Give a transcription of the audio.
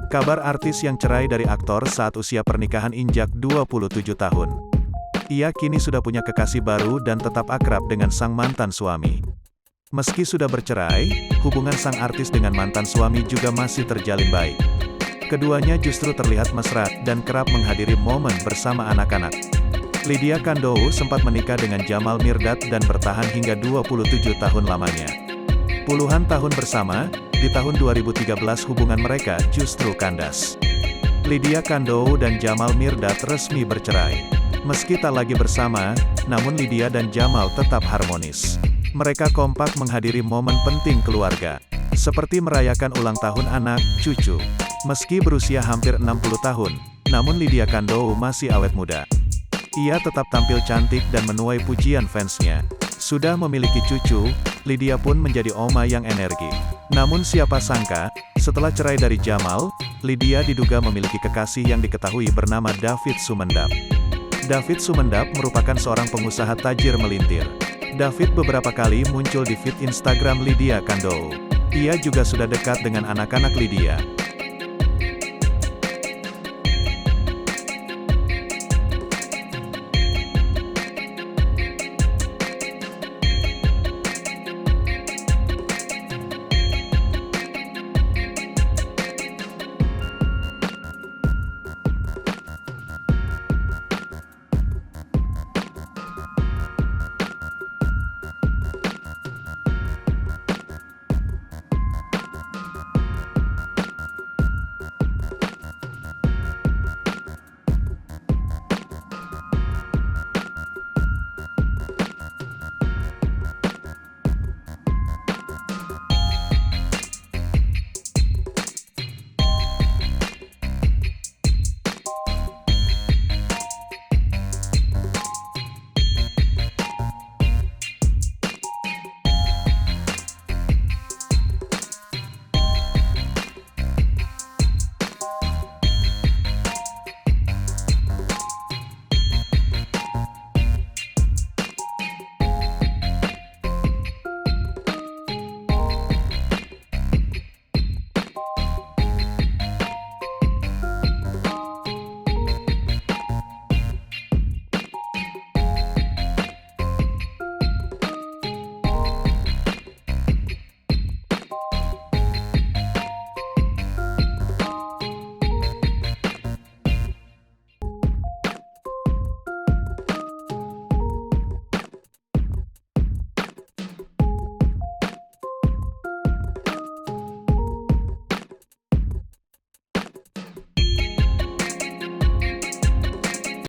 Kabar artis yang cerai dari aktor saat usia pernikahan injak 27 tahun. Ia kini sudah punya kekasih baru dan tetap akrab dengan sang mantan suami. Meski sudah bercerai, hubungan sang artis dengan mantan suami juga masih terjalin baik. Keduanya justru terlihat mesra dan kerap menghadiri momen bersama anak-anak. Lydia Kandou sempat menikah dengan Jamal Mirdad dan bertahan hingga 27 tahun lamanya. Puluhan tahun bersama, di tahun 2013 hubungan mereka justru kandas. Lydia Kandou dan Jamal Mirdad resmi bercerai. Meski tak lagi bersama, namun Lydia dan Jamal tetap harmonis. Mereka kompak menghadiri momen penting keluarga, seperti merayakan ulang tahun anak, cucu. Meski berusia hampir 60 tahun, namun Lydia Kandou masih awet muda. Ia tetap tampil cantik dan menuai pujian fansnya. Sudah memiliki cucu, Lydia pun menjadi oma yang energik. Namun siapa sangka, setelah cerai dari Jamal, Lydia diduga memiliki kekasih yang diketahui bernama David Sumendap. David Sumendap merupakan seorang pengusaha tajir melintir. David beberapa kali muncul di feed Instagram Lydia Kandou. Ia juga sudah dekat dengan anak-anak Lydia.